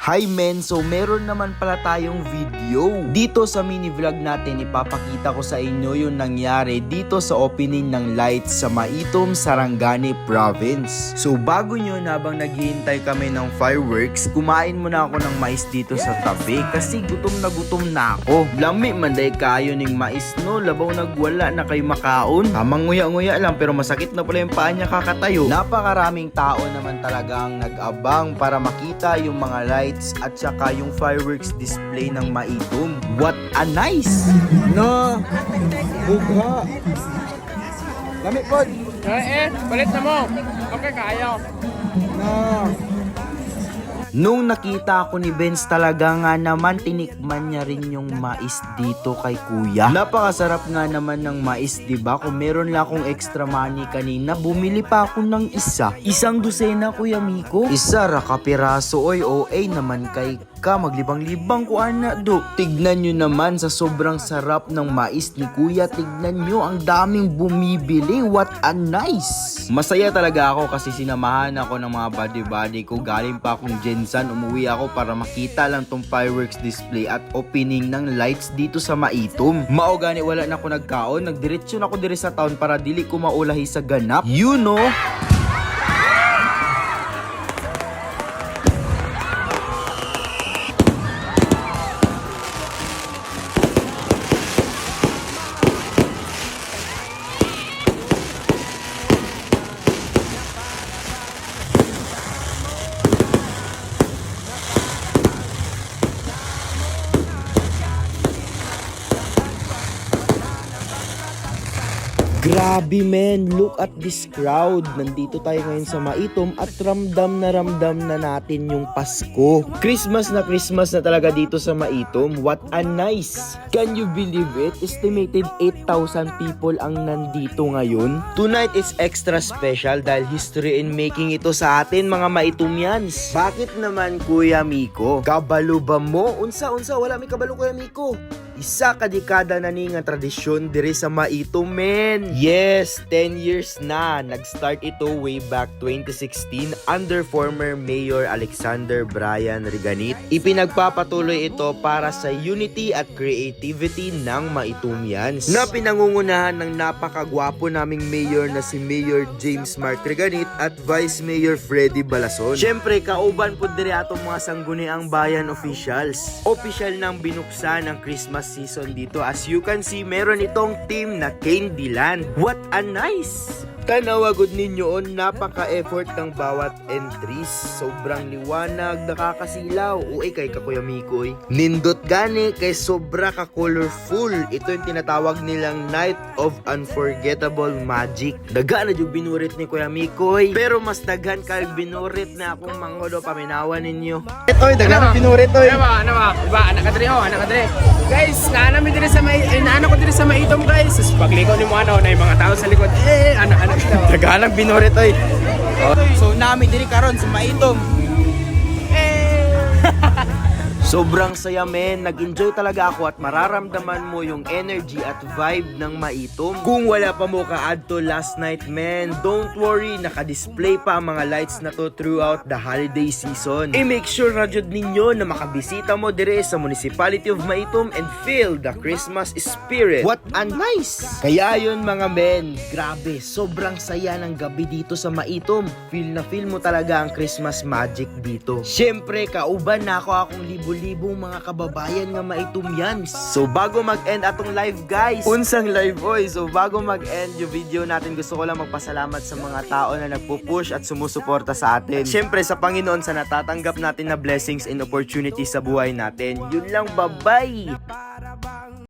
Hi men! So meron naman pala tayong video. Dito sa mini vlog natin ipapakita ko sa inyo yung nangyari dito sa opening ng lights sa Maitom, Sarangani Province. So bago nyo, habang naghihintay kami ng fireworks, kumain muna ako ng mais dito sa tabi kasi gutom na ako. Lami manday kayo ning mais no, labaw nagwala na kayo makaon. Tamang nguya-nguya lang pero masakit na pala yung paa niya kakatayo. Napakaraming tao naman talagang nag-abang para makita yung mga lights at saka yung fireworks display ng Maitom. What a nice! No! Bugha! Lamig po! Balit na mo! Okay, kaya. No! Nung nakita ko ni Benz talaga nga naman tinikman niya rin yung mais dito kay kuya. Napakasarap nga naman ng mais, diba? Kung meron lang akong extra money kanina, bumili pa ako ng isa. Isang dosena, Kuya Miko. Isa ra ka piraso, oy, OA naman kay ka, maglibang-libang ko ana do. Tignan nyo naman sa sobrang sarap ng mais ni kuya. Tignan nyo, ang daming bumibili. What a nice! Masaya talaga ako kasi sinamahan ako ng mga buddy-buddy ko. Galing pa akong Jensan, umuwi ako para makita lang tong fireworks display at opening ng lights dito sa Maitom. Mao gani wala na ako nagkaon, nagdiretsyon ako diri sa town para dili ko maulahi sa ganap. You know? Grabe men, look at this crowd. Nandito tayo ngayon sa Maitom at ramdam na natin yung Pasko. Christmas na talaga dito sa Maitom. What a nice! Can you believe it? Estimated 8,000 people ang nandito ngayon. Tonight is extra special dahil history in making ito sa atin mga Maitomyans. Bakit naman Kuya Miko? Kabalo ba mo? Unsa, wala may kabalo Kuya Miko. Isa ka dekada na ning nga tradisyon diri sa Maitom men. Yes, 10 years na. Nag-start ito way back 2016 under former Mayor Alexander Brian Riganit. Ipinagpapatuloy ito para sa unity at creativity ng Maitomyans na pinangungunahan ng napakagwapo naming mayor na si Mayor James Mark Riganit at Vice Mayor Freddy Balason. Syempre, kauban po diri atong mga sangguniang bayan officials. Official nang binuksan ang Christmas season dito. As you can see, meron itong team na Candyland. What a nice! Tanawagod ninyo on, napaka-effort ng bawat entries. Sobrang liwanag, nakakasilaw. Uy, kay ka Kuya Mikoy. Nindot gani, kay sobra ka-colorful. Ito yung tinatawag nilang Night of Unforgettable Magic. Daga na yung binurit ni Kuya Mikoy. Pero mas daghan ka binurit na akong mangulo paminawan ninyo. Ito'y, daga na binurit oy. Ano ba? Diba, anak ka dre. Guys, naanami diri sa naano ko diri sa Maitom guys. Sus, pagliko ni mo ano, na yung mga tao sa likod. Anak. Tagalog binurit oy. So nami diri karon sa Maitom. Sobrang saya men, nag-enjoy talaga ako at mararamdaman mo yung energy at vibe ng Maitom. Kung wala pa mo ka-adto last night men, don't worry, naka-display pa ang mga lights na to throughout the holiday season. I-make sure na jud ninyo na makabisita mo dire sa Municipality of Maitom and feel the Christmas spirit. What a nice! Kaya yun mga men, grabe, sobrang saya ng gabi dito sa Maitom. Feel na feel mo talaga ang Christmas magic dito. Syempre, kauban na akong libong mga kababayan nga Maitomyans. So bago mag-end atong live guys, unsang live oy. So bago mag-end yung video natin, gusto ko lang magpasalamat sa mga tao na nagpo-push at sumusuporta sa atin. Syempre sa Panginoon sa natatanggap natin na blessings and opportunities sa buhay natin. Yun lang, bye-bye!